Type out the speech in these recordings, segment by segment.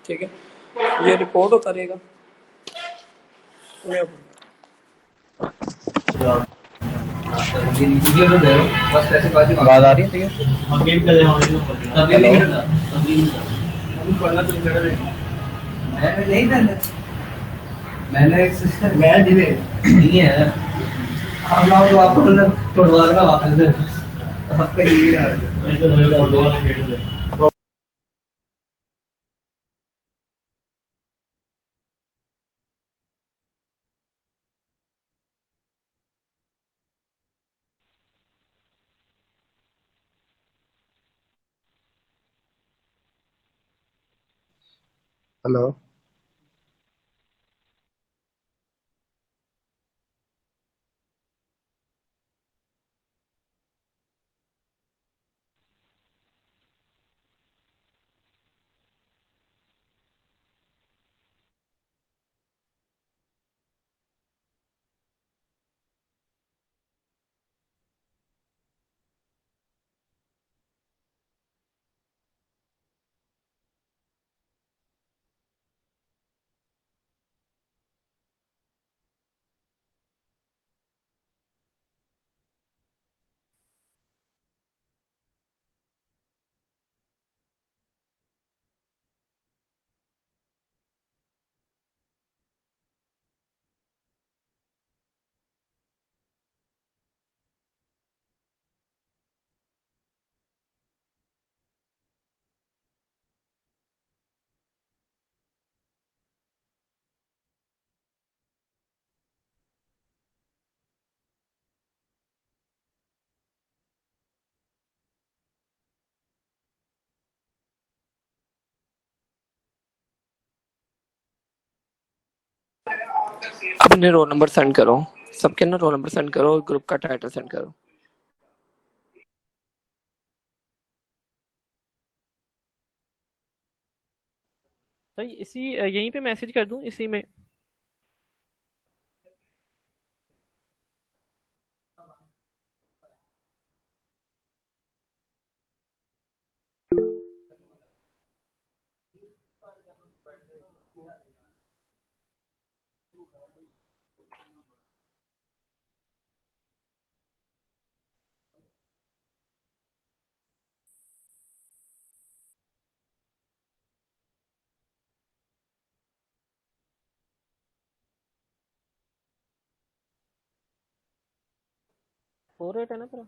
ठीक है, ये रिपोर्ट होता रहेगा। आवाज आ रही है? ठीक है। हेलो। मैंने मैं जिले नहीं है। हम लोग तो आपको फुटबॉल का वापस आपका ये हेलो। अपने रोल नंबर सेंड करो, सबके ना रोल नंबर सेंड करो और ग्रुप का टाइटल सेंड करो। भाई इसी यहीं पे मैसेज कर दूं इसी में। फोर एट है ना तेरा?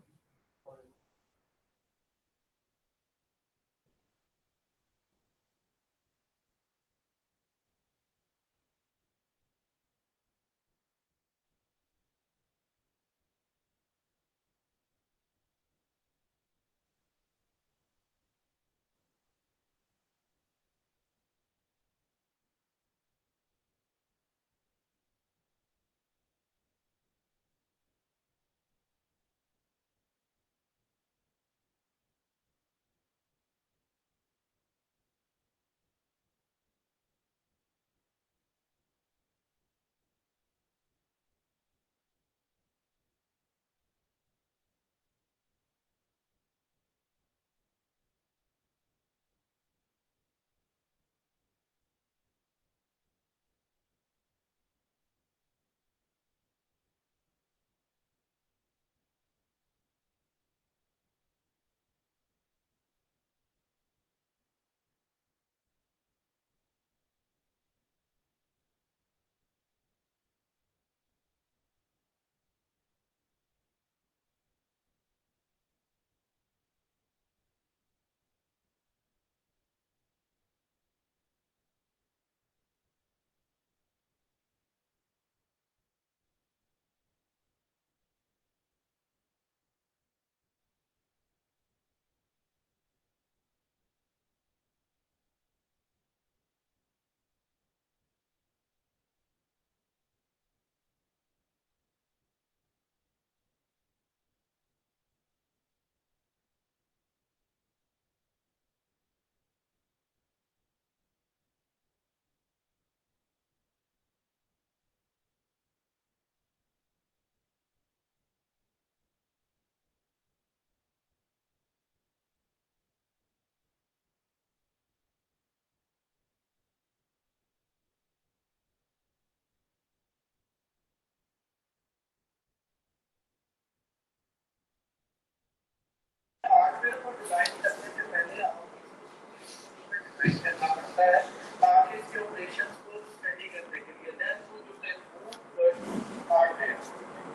हार्डवेयर को डिजाइन करने से पहले आपको डिजाइन करना पड़ता है ताकि इसके ऑपरेशन को स्टडी करने के लिए देन वो जो है हार्डवेयर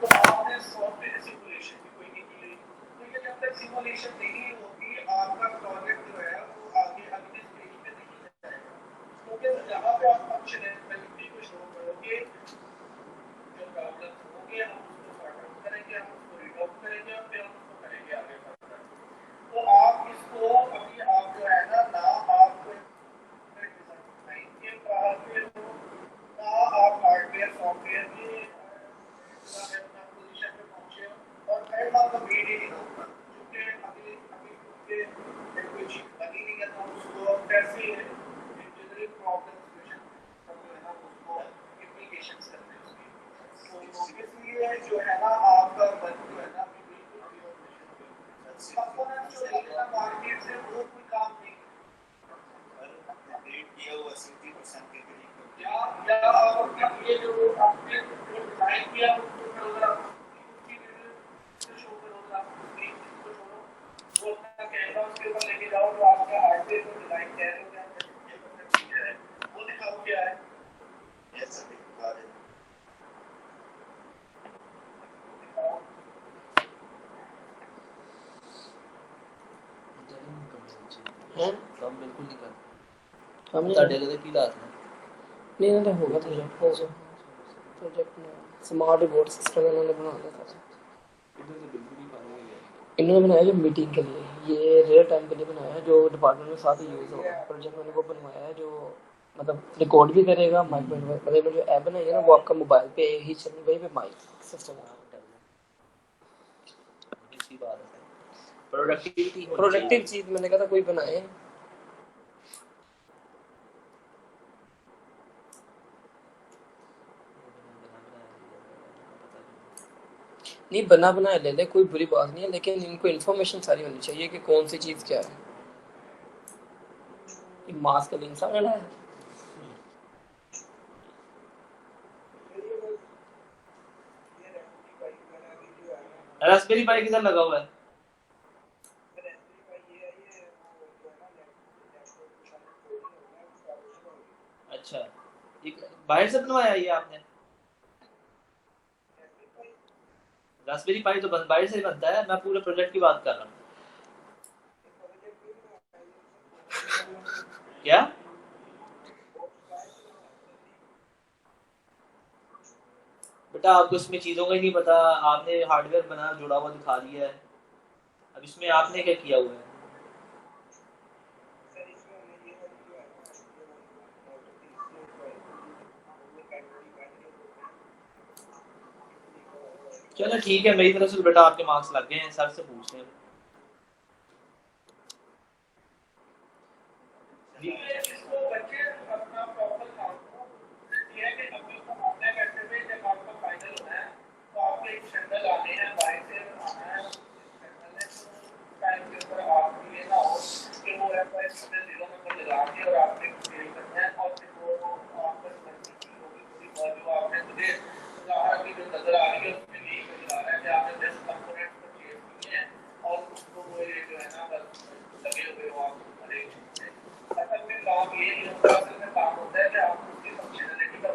तो आपने सॉफ्टवेयर सिमुलेशन भी कोई नहीं की तो ये जब तक सिमुलेशन नहीं होगी आपका प्रोजेक्ट जो है वो आगे अगले स्टेज पे नहीं जाएगा क्योंकि जहाँ पे आप फंक्शनैलिटी को शो करोगे जो प्रॉब्लम होगी हम उसको सॉर्ट आउट करेंगे हम उसको रीड आउट करेंगे और फिर हम उसको करेंगे आगे फर्दर तो आप इसको अभी आप जो है ना आप डिजाइन के हार्डवेयर हो ना आप हार्डवेयर सॉफ्टवेयर में अपना पोजीशन पे पहुंचे हो और थर्ड बात तो वेट ही नहीं होगा क्योंकि अभी अभी क्योंकि कोई चीज बनी नहीं है तो उसको कैसे इंजीनियरिंग प्रॉब्लम सॉल्यूशन जो है ना उसको इम्प्लीकेशंस करते हैं उसकी तो इसलिए जो है ना आपका मन जो है ना बिल्कुल कंपोनेंट जो लेना मार्केट से वो कोई काम नहीं रेट किया हुआ 70% के करीब या आप अपना ये जो आपने जो डिजाइन किया उसको करोगे आप उसकी से शो करोगे आप उसकी को छोड़ो वो अपना कैमरा उसके ऊपर लेके जाओ तो आपका हार्डवेयर को डिजाइन कह रहे हो क्या ये है वो दिखाओ क्या है ऐसा दिखा रहे दिखाओ हैं ਕੰਮ ਬਿਲਕੁਲ ਨਹੀਂ ਕਰਦੇ हम नहीं ਤੁਹਾਡੇ ਲਈ ਕੀ ਲਾਤ ਨੇ नहीं नहीं होगा प्रोजेक्ट में स्मार्ट बोर्ड सिस्टम इन्होंने बना दिया था इधर से बिल्कुल ही पानी नहीं गया इन्होंने बनाया जो मीटिंग के लिए ये रियल टाइम के लिए बनाया है जो डिपार्टमेंट में साथ ही यूज़ होगा प्रोजेक्ट मैंने वो बनवाया है जो मतलब रिकॉर्ड भी करेगा माइक में मतलब जो ऐप बनाई है ना वो आपका मोबाइल पे ही चलनी वही पे माइक सिस्टम है अच्छी बात है प्रोडक्टिविटी प्रोडक्टिव चीज़ मैंने कहा था कोई बनाए नहीं बना बनाया ले ले कोई बुरी बात नहीं है लेकिन इनको इन्फॉर्मेशन सारी होनी चाहिए कि कौन सी चीज़ क्या है ये मास्क का इंसान है रास्पबेरी पाई किधर लगा हुआ है अच्छा ये बाहर से बनवाया ये आपने रास्पबेरी पाई तो बाहर से ही बनता है मैं पूरे प्रोजेक्ट की बात कर रहा हूँ क्या बेटा आपको इसमें चीज़ों का ही नहीं पता आपने हार्डवेयर बना जुड़ा हुआ दिखा दिया है अब इसमें आपने क्या किया हुआ है चलो ठीक है मेरी तरफ से बेटा आपके मार्क्स लग गए हैं सर से पूछते हैं इसको बच्चे अपना प्रॉपर काम को ये है कि अभी तो आपने बैठे हुए जब आपका फाइनल होना है तो आपको एक शेड्यूल आने हैं बाहर से आना है शेड्यूल है टाइम के ऊपर आपको ये ना हो कि वो ऐसा इसमें 0 नंबर लगा के और आपने फेल करना है और फिर वो आपका समझने की होगी पूरी बात जो आपने मुझे उदाहरण की जो नजर आ रही है उसमें यही नजर आ रहा है कि आपने 10 कंपोनेंट परचेज किए हैं और उसको वो ये जो है ना बस लगे हुए हो आप हर एक चीज से असल में काम ये नहीं होता असल में काम होता है कि आप उसकी फंक्शनैलिटी का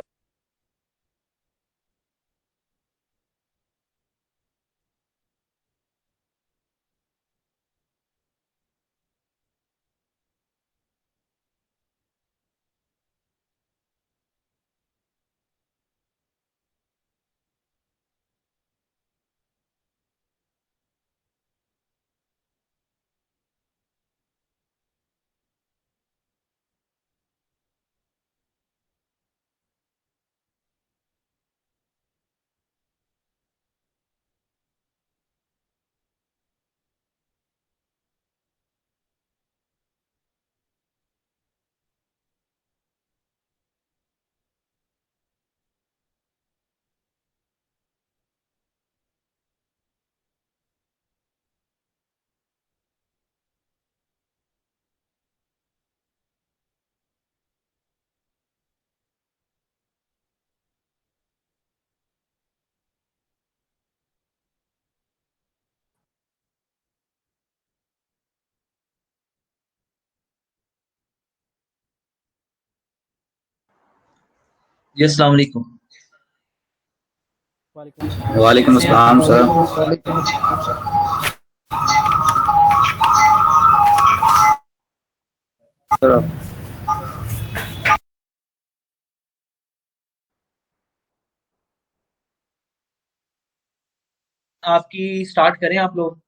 जी अस्सलाम वालेकुम। वालेकुम अस्सलाम। वालेकुम कैसे हैं अस्सलाम आप? सर। सर आपकी स्टार्ट करें आप लोग,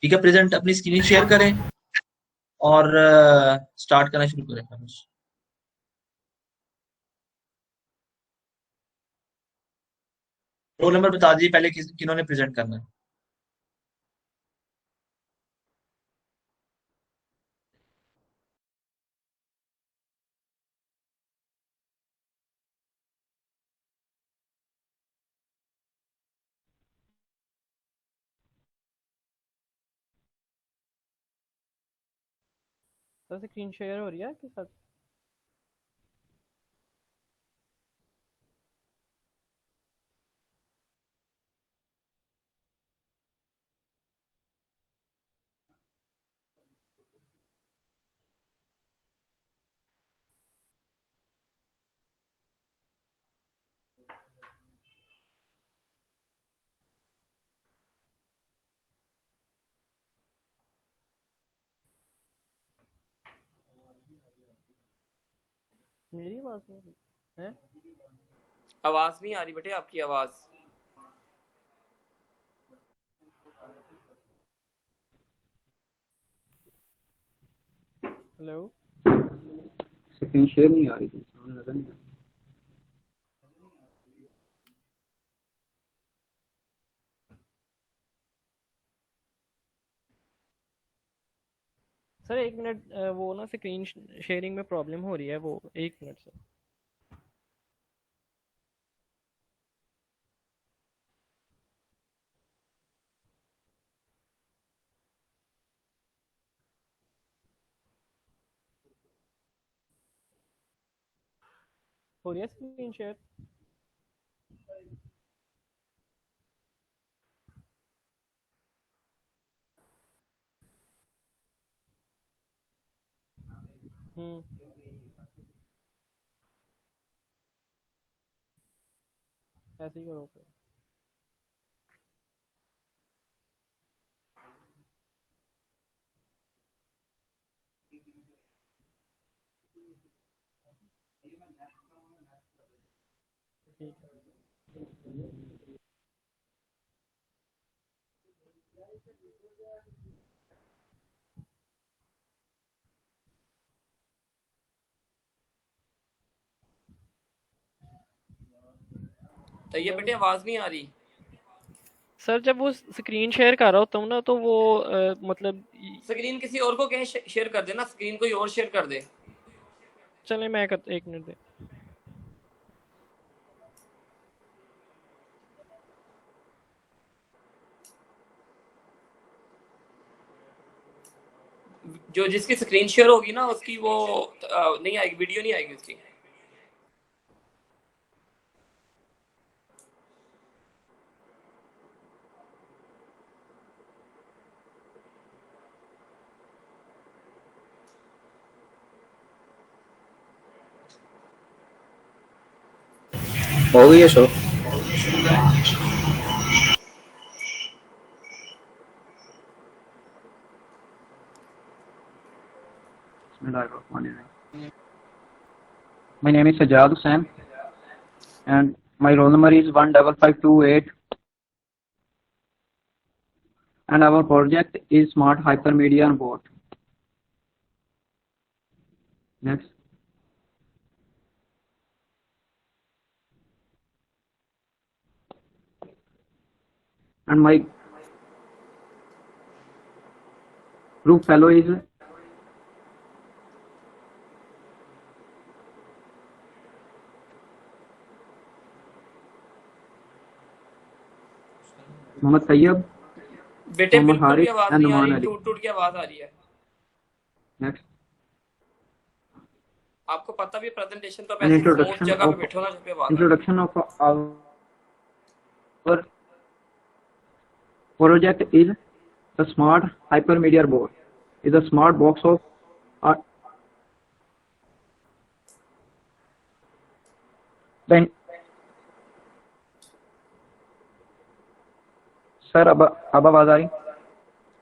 ठीक है। प्रेजेंट अपनी स्क्रीन शेयर करें और स्टार्ट करना शुरू करें। रोल नंबर बता दीजिए पहले किन्होंने प्रेजेंट करना है। सर स्क्रीन शेयर हो रही है आपके साथ? मेरी आवाज़ नहीं आ रही है? आवाज नहीं आ रही बेटे आपकी आवाज। हेलो। स्क्रीन शेयर नहीं आ रही थी, सामने नजर नहीं आ रही। सर एक मिनट, वो ना स्क्रीन शेयरिंग में प्रॉब्लम हो रही है, वो एक मिनट सर। हो रही है स्क्रीन शेयर? ऐसे ही करो फिर। ठीक है। तो ये हेलो बेटे आवाज नहीं आ रही। सर, जब वो स्क्रीन शेयर कर रहा होता हूँ ना तो वो मतलब स्क्रीन किसी और को कहीं शेयर कर दे ना, स्क्रीन कोई और शेयर कर दे। चले मैं कर, एक मिनट दे। जो जिसकी स्क्रीन शेयर होगी ना उसकी वो नहीं आएगी, वीडियो नहीं आएगी उसकी। हो गई है show. My name is Sajjad Hussain and my roll number is 15528 and our project is Smart Hypermedia on Board. Next. And my group fellow is Mohammad Tayyab, बेटे Mohammad बिल्कुल भी Harith आवाज and नहीं आ Numan रही, Ali. टूट टूट के आवाज आ रही है। Next. आपको पता भी प्रेजेंटेशन तो An ऐसी स्मूथ introduction जगह पे of बैठो ना जहाँ पे आवाज आ रही our project is the Smart Hypermedia Board. Is a smart box of then sir अब आवाज आ रही?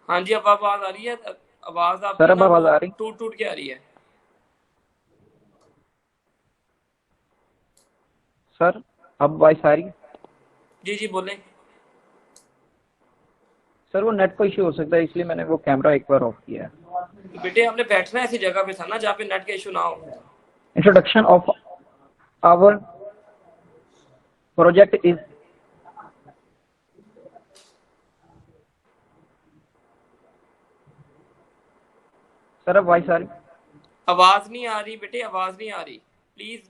हाँ जी, अब आवाज आ रही है। आवाज सर आपकी अब ना आवाज वो आ रही? टूट टूट के आ रही है। सर अब वॉइस आ रही है? जी जी बोलें। सर वो नेट का इश्यू हो सकता है, इसलिए मैंने वो कैमरा एक बार ऑफ किया है। बेटे हमने बैठना ऐसी जगह पे था ना जहाँ पे नेट का इशू ना हो। Introduction of our project is sir अब वॉइस आ रही? आवाज नहीं आ रही बेटे, आवाज नहीं आ रही, प्लीज।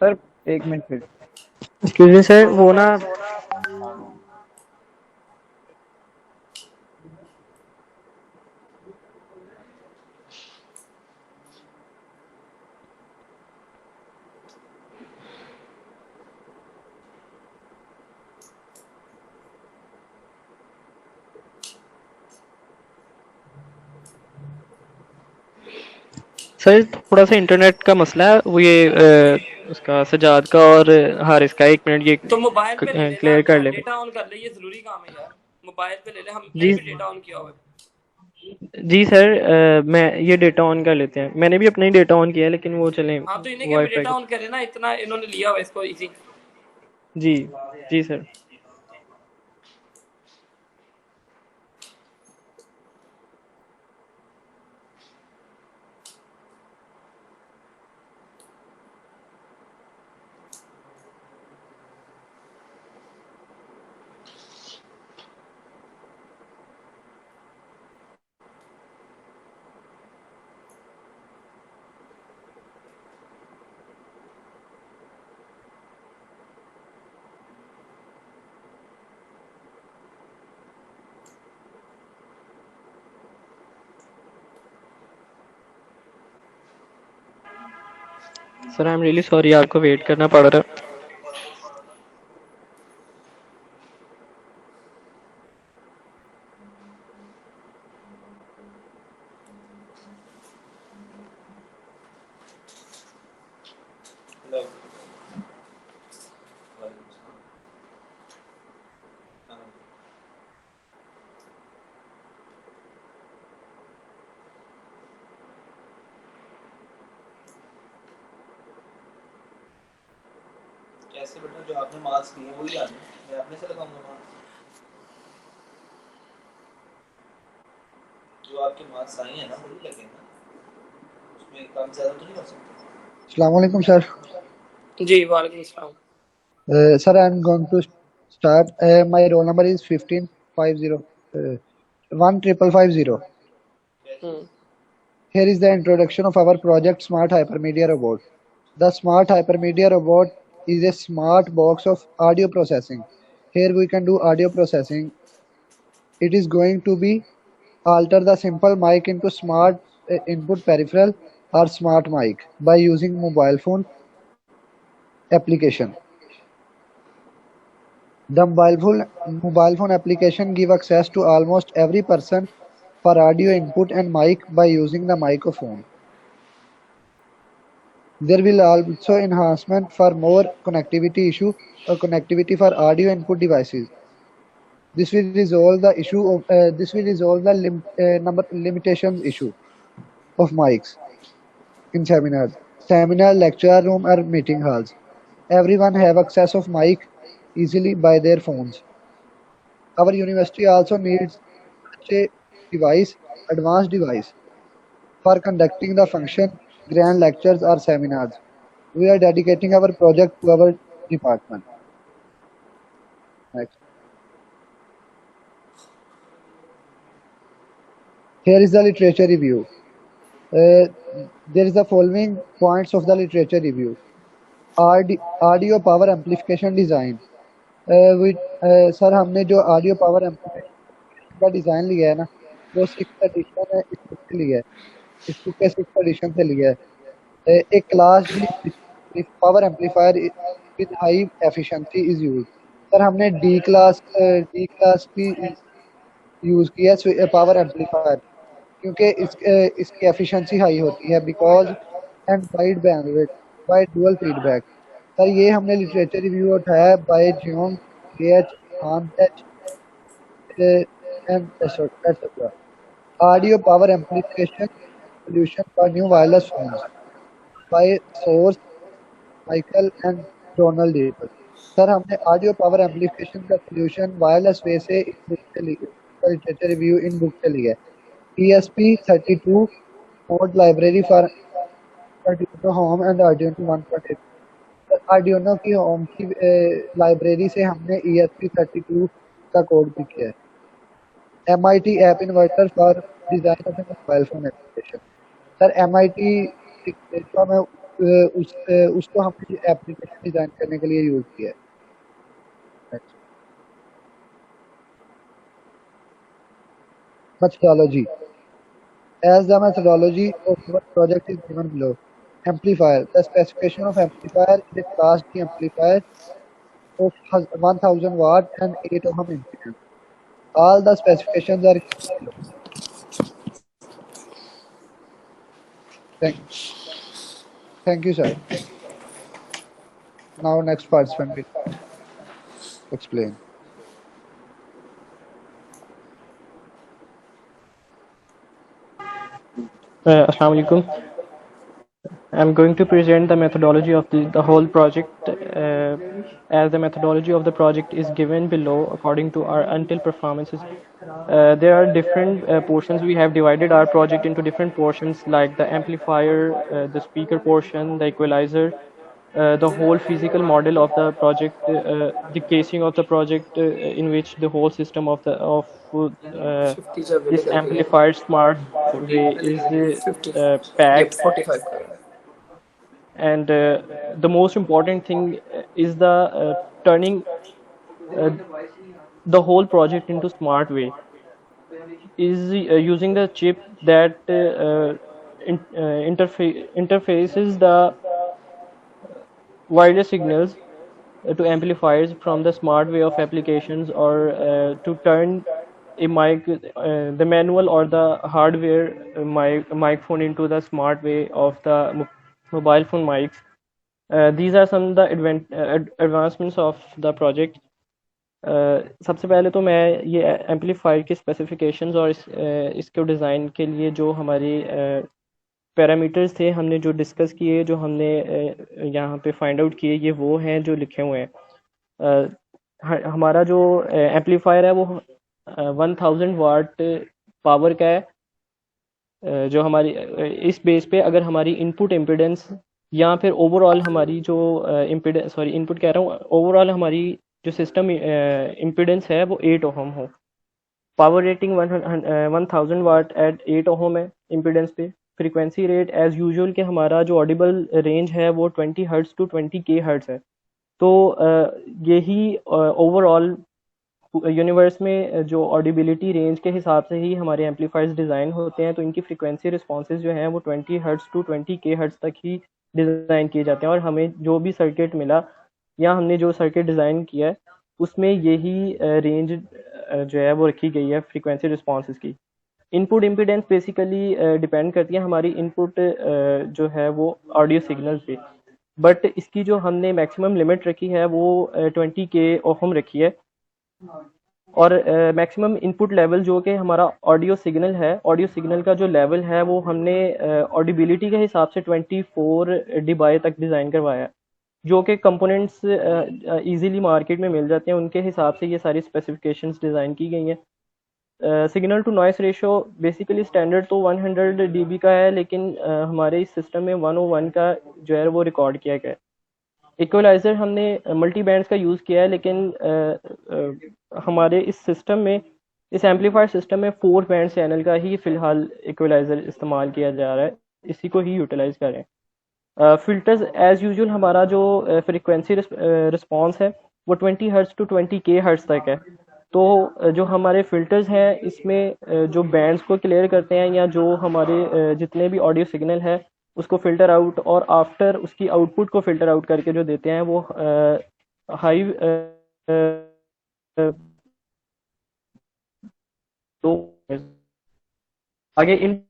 सर एक मिनट फिर। एक्सक्यूज मी सर, वो ना सर थोड़ा सा इंटरनेट का मसला है, वो ये उसका सजाद का और हारिस का। 1 मिनट ये तो मोबाइल पे ले लेना, क्लियर कर ले। डेटा ऑन कर ले, ये जरूरी काम है यार। मोबाइल पे ले ले, मैंने जी भी डेटा ऑन किया हुआ है। जी सर, मैं ये डेटा ऑन कर लेते हैं। मैंने भी अपना ही डेटा ऑन किया है, लेकिन वो चले हाँ तो इन्हें क्या भी वाईफाई डेटा का। ऑन करे ना, इतना इन्होंने लिया हुआ है इसको इजी। जी जी sir. Sir I am really sorry, आपको वेट करना पड़ रहा है। हेलो। कैसे बेटा, जो आपने मार्क्स दिए वही आने, मैं अपने से लगाऊंगा मार्क्स। जो आपके मार्क्स आए हैं ना वही लगे ना, उसमें कम ज्यादा तो नहीं हो सकता। अस्सलाम वालेकुम सर. जी वालेकुम सलाम। Sir, I am going to start. My roll number is 1550. 15550. Hmm Here is the introduction of our project Smart Hypermedia Robot. The Smart Hypermedia Robot is a smart box of audio processing. Here we can do audio processing. It is going to be alter the simple mic into smart input peripheral or smart mic by using mobile phone application. The mobile phone application give access to almost every person for audio input and mic by using the microphone. There will also enhancement for more connectivity issue or connectivity for audio input devices. This will resolve the issue of number limitations issue of mics in seminars, seminar, lecture room, or meeting halls. Everyone have access of mic easily by their phones. Our university also needs such a device, advanced device, for conducting the function, grand lectures or seminars. We are dedicating our project to our department. Next. Here is the literature review. There is the following points of the literature review. Audio power amplification design. Sir हमने जो audio power amplification का design लिया है ना, वो 6th addition है, इससे लिया है, इस बुक के 6th एडिशन से लिया है। एक क्लास भी power amplifier with high efficiency is used. Sir हमने डी क्लास की यूज किया है पावर एम्पलीफायर क्योंकि इसकी एफिशिएंसी हाई होती है because and wide bandwidth by dual feedback. Sir ये हमने लिटरेचर रिव्यू उठाया है by Jeong H Khan H and etcetera. Audio power amplification solution for new wireless phones by source Michael and Donald Depper. Sir हमने audio power amplification का solution wireless way से इस book से literature review in book से लिया है। ESP32 mode library for Arduino home and Arduino 1.8। Arduino की home की लाइब्रेरी से हमने ESP32 का कोड भी किया है। MIT app inverter for design of mobile phone application. Sir MIT का मैं उसको हमने एप्लीकेशन डिजाइन करने के लिए यूज किया है। Methodology. As the methodology of our project is given below. Amplifier. The specification of amplifier is a Class D amplifier of 1000 watt and 8 ohm impedance. All the specifications are given below. Thank you, sir. Now next participant will explain. Assalamu alaikum. I'm going to present the methodology of the whole project. As the methodology of the project is given below according to our until performances. There are different portions. We have divided our project into different portions like the amplifier, the speaker portion, the equalizer, the whole physical model of the project, the casing of the project in which the whole system of this amplifier smart way is packed. 45 And the most important thing is the turning the whole project into smart way is using the chip that interfaces the wireless signals to amplifiers from the smart way of applications or to turn a mic, the manual or the hardware microphone into the smart way of the mobile phone mics. These are some of the advancements of the project. सबसे पहले तो मैं ये amplifier की specifications और इसके design के लिए जो हमारे पैरामीटर्स थे हमने जो डिस्कस किए, जो हमने यहाँ पे फाइंड आउट किए, ये वो हैं जो लिखे हुए हैं। हमारा जो एम्पलीफायर है वो 1000 वाट पावर का है। जो हमारी इस बेस पे अगर हमारी इनपुट इम्पीडेंस या फिर ओवरऑल हमारी जो इनपुट कह रहा हूँ, ओवरऑल हमारी जो सिस्टम इम्पीडेंस है वो 8 ओहम हो। पावर रेटिंग 1000 वाट एट 8 ओहम है इम्पीडेंस पे। फ्रीक्वेंसी रेट एज यूजुअल के हमारा जो ऑडिबल रेंज है वो 20 हर्ट्ज टू 20 के हर्ट्ज है। तो यही ओवरऑल यूनिवर्स में जो ऑडिबिलिटी रेंज के हिसाब से ही हमारे एम्पलीफायर्स डिज़ाइन होते हैं। तो इनकी फ्रीक्वेंसी रिस्पॉन्सेज जो हैं वो 20 हर्ट्ज टू 20 के हर्ट्ज तक ही डिज़ाइन किए जाते हैं। और हमें जो भी सर्किट मिला या हमने जो सर्किट डिज़ाइन किया है उसमें यही रेंज जो है वो रखी गई है फ्रीक्वेंसी रिस्पॉन्सेज की। इनपुट इम्पीडेंस बेसिकली डिपेंड करती है हमारी इनपुट जो है वो ऑडियो सिग्नल पे, बट इसकी जो हमने मैक्सिमम लिमिट रखी है वो 20 के ओहम रखी है। और मैक्सिमम इनपुट लेवल जो कि हमारा ऑडियो सिग्नल है, ऑडियो सिग्नल का जो लेवल है वो हमने ऑडिबिलिटी के हिसाब से 24 dBi तक डिज़ाइन करवाया है, जो कि कंपोनेंट्स इजीली मार्केट में मिल जाते हैं। उनके हिसाब से ये सारी स्पेसिफिकेशंस डिज़ाइन की गई हैं। Signal to noise ratio basically standard तो 100 dB का है, लेकिन हमारे इस सिस्टम में 101 का जो है वो रिकॉर्ड किया गया है। इक्वलाइज़र हमने मल्टी बैंड्स का यूज़ किया है, लेकिन हमारे इस सिस्टम में, इस एम्पलीफायर सिस्टम में 4 बैंड चैनल का ही फ़िलहाल इक्वलाइज़र इस्तेमाल किया जा रहा है, इसी को ही यूटिलाइज़ करें। फ़िल्टर्स एज़ यूजुअल हमारा जो फ्रीक्वेंसी रिस्पॉन्स है वो 20 हर्ट्ज टू 20 के हर्ट्ज तक है। तो जो हमारे फ़िल्टर्स हैं इसमें जो बैंड्स को क्लियर करते हैं या जो हमारे जितने भी ऑडियो सिग्नल है उसको फिल्टर आउट और आफ्टर उसकी आउटपुट को फिल्टर आउट करके जो देते हैं वो हाई तो आगे इन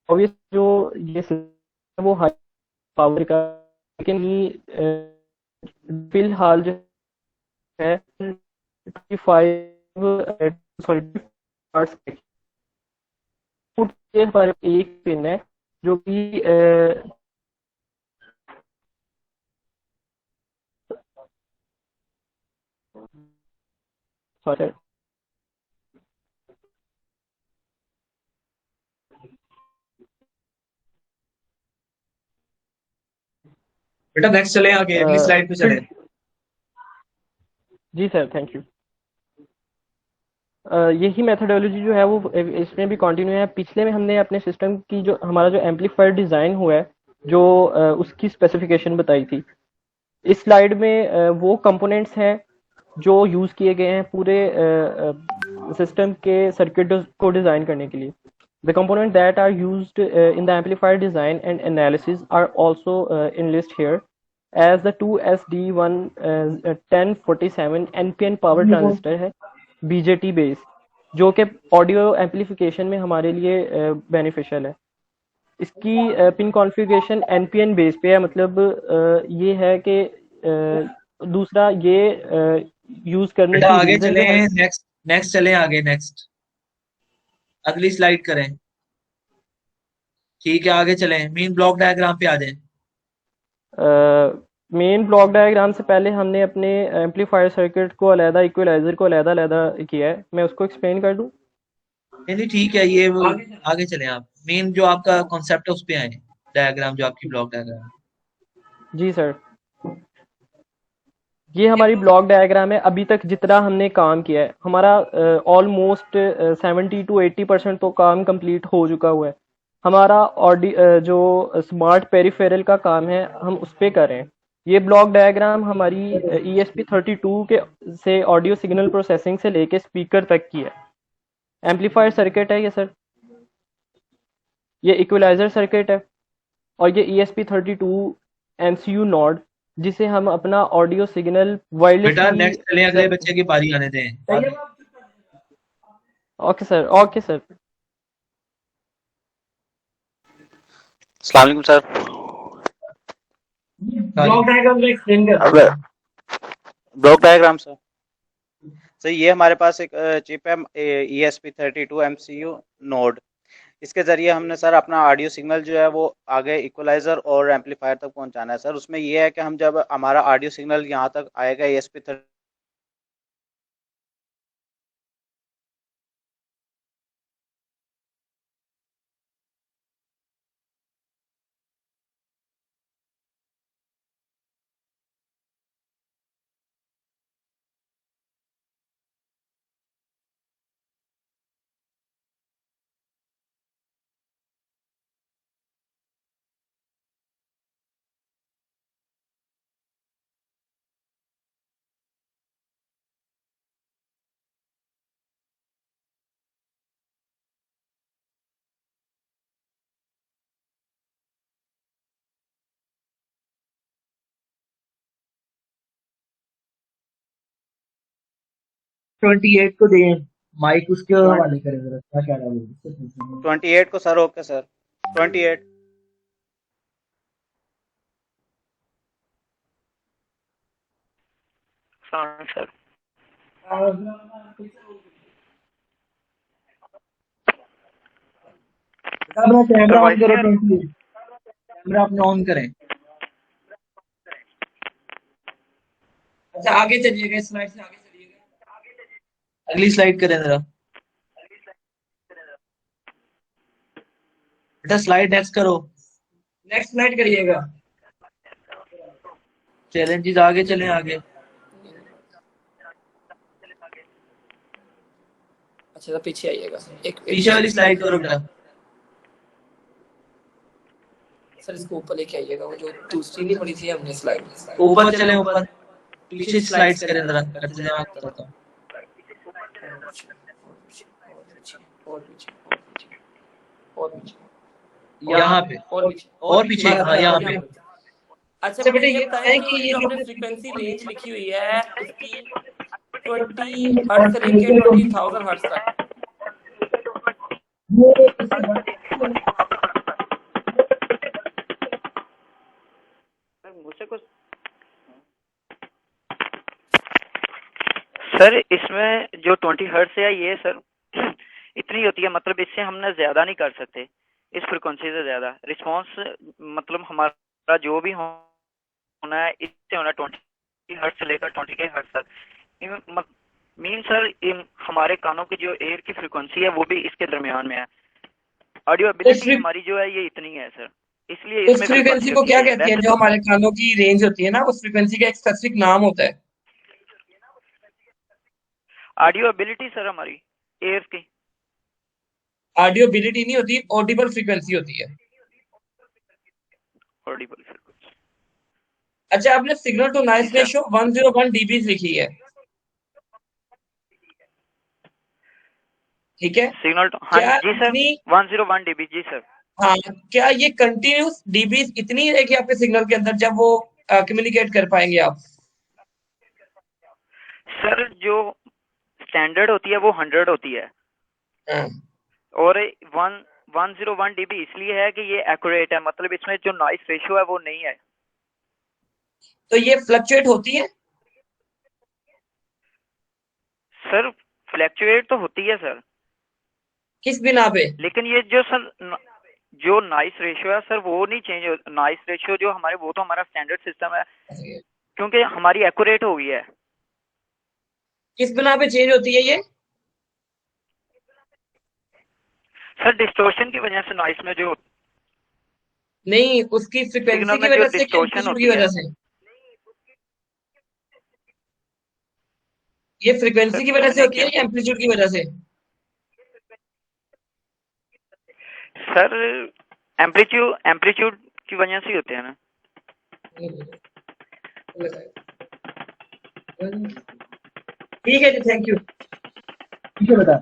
ऑब्वियस जो ये system है वो हाई पावर का, लेकिन ये फिलहाल जो है 25 सॉरी हमारे एक पिन है जो कि सॉरी बेटा नेक्स्ट चले आगे, अगली स्लाइड पे चले। जी सर, थैंक यू। यही मेथोडोलॉजी जो है वो इसमें भी कंटिन्यू है। पिछले में हमने अपने सिस्टम की जो हमारा जो एम्पलीफायर डिज़ाइन हुआ है जो उसकी स्पेसिफिकेशन बताई थी। इस स्लाइड में वो कंपोनेंट्स हैं जो यूज़ किए गए हैं पूरे सिस्टम के सर्किट को डिज़ाइन करने के लिए। The components that are used in the amplifier design and analysis are also enlisted here as the 2SD1 1047 NPN power transistor है BJT बेस, जो कि ऑडियो एम्पलीफिकेशन में हमारे लिए बेनिफिशियल है। इसकी पिन कॉन्फ़िगरेशन NPN बेस पे है, मतलब ये है कि दूसरा ये यूज़ करने बेटा की आगे रीज़न चले, जो है नेक्स्ट चले आगे, नेक्स्ट अगली स्लाइड करें। ठीक है आगे चलें, मेन ब्लॉक डायग्राम पे आ जाएं। मेन ब्लॉक डायग्राम से पहले हमने अपने एम्पलीफायर सर्किट को अलहदा, इक्वलाइजर को अलहदा किया है। मैं उसको एक्सप्लेन कर दूं? नहीं ठीक है, ये आगे चलें। आप मेन जो आपका कॉन्सेप्ट है उस पे आए, डायग्राम जो आपकी ब्लॉक डायग्राम। जी सर, ये हमारी ब्लॉक डायग्राम है। अभी तक जितना हमने काम किया है हमारा ऑलमोस्ट 70 to 80% तो काम कंप्लीट हो चुका हुआ है। हमारा जो स्मार्ट पेरिफेरल का काम है हम उस पर करें। ये ब्लॉक डायग्राम हमारी ESP32 के से ऑडियो सिग्नल प्रोसेसिंग से लेके स्पीकर तक की है। एम्पलीफायर सर्किट है ये सर, ये इक्वलाइजर सर्किट है, और ये ESP32 MCU नोड जिसे हम अपना ऑडियो सिग्नल बेटा वायरलेसली। नेक्स्ट चले, अगले बच्चे की बारी आने दें। Okay sir, okay sir. अस्सलाम वालेकुम सर। ब्लॉक डायग्राम में एक्सप्लेन कर ब्लॉक डायग्राम सर ये हमारे पास एक चिप है ESP32 MCU नोड। इसके जरिए हमने सर अपना ऑडियो सिग्नल जो है वो आगे इक्वलाइजर और एम्पलीफायर तक पहुंचाना है सर। उसमें ये है कि हम जब हमारा ऑडियो सिग्नल यहाँ तक आएगा ESP32 28 को दें माइक, उसके हवाले करें जरा, क्या कह रहा है 28 को सर। Okay sir 28 sir. अपना कैमरा ऑन करो, कैमरा अपना ऑन करें। अच्छा आगे चलिएगा, इस स्लाइड से आगे चलिएगा, अगली स्लाइड करें जरा। बेटा स्लाइड नेक्स्ट करो, नेक्स्ट स्लाइड करिएगा। चैलेंजेस आगे चलें आगे। अच्छा तो पीछे आइएगा, एक पीछे वाली स्लाइड करो बेटा। सर इसको ऊपर लेके आइएगा, वो जो दूसरी नहीं पड़ी थी हमने स्लाइड। ऊपर चलें, ऊपर पीछे स्लाइड्स करें जरा, करते जाएं, मैं करता हूं। पीछे और पीछे और पीछे और पीछे यहाँ पे और पीछे और पीछे, बस हाँ यहाँ पे। अच्छा बेटा ये बताएं कि ये जो हमने फ्रीक्वेंसी रेंज लिखी हुई है इसकी 20 हर्ट्ज से लेके 20,000 हर्ट्ज तक मुझसे कुछ सर इसमें जो 20 हर्ट्ज है ये सर इतनी होती है, मतलब इससे हमने ज्यादा नहीं कर सकते, इस फ्रिक्वेंसी से ज्यादा रिस्पांस मतलब हमारा जो भी होना है इससे होना 20 हर्ट्ज से लेकर 20 हर्ट्ज तक। मीन सर हमारे कानों की जो एयर की फ्रिक्वेंसी है वो भी इसके दरमियान में है। ऑडियो एबिलिटी हमारी जो है ये इतनी है सर, इसलिए उस फ्रीक्वेंसी को क्या कहते हैं जो हमारे कानों की रेंज होती है ना, उस फ्रीक्वेंसी का एक स्पेसिफिक नाम होता है। ऑडियो एबिलिटी सर हमारी एयर की ऑडियो एबिलिटी नहीं होती, ऑडिबल फ्रीक्वेंसी होती है। Audible frequency. अच्छा आपने signal to noise ratio 101 dB लिखी है, ठीक है? सिग्नल हाँ जी सर 101 dB जी सर। हाँ क्या ये कंटिन्यूस डीबीज इतनी रहेगी आपके सिग्नल के अंदर जब वो कम्युनिकेट कर पाएंगे आप? सर जो स्टैंडर्ड होती है वो 100 होती है और 101 dB इसलिए है कि ये एक्यूरेट है, मतलब इसमें जो नॉइस रेशियो है वो नहीं है। तो ये फ्लक्चुएट होती है? सर फ्लक्चुएट तो होती है सर। किस बिना पे? लेकिन ये जो सर जो नॉइस रेशियो है सर वो नहीं चेंज हो, नॉइस रेशियो जो हमारे वो तो हमारा स्टैंडर्ड सिस्टम है क्योंकि हमारी एक्यूरेट हो गई है। किस बिना पे चेंज होती है ये? सर डिस्टोर्शन की वजह से नॉइस में जो नहीं उसकी फ्रीक्वेंसी की वजह से, एम्पलीट्यूड की वजह से? ये फ्रीक्वेंसी की वजह से होती है या एम्पलीट्यूड की वजह से? सर एम्पलीट्यूड की वजह से होते हैं ना। ठीक है जी, थैंक यू। ठीक है बेटा।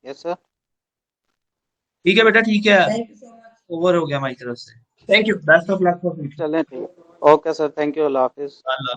Yes sir. ठीक है बेटा ठीक है, ओवर हो गया हमारी तरफ से। Thank you, best of luck for future. चलें ठीक, okay sir, thank you, Allah Hafiz. Allah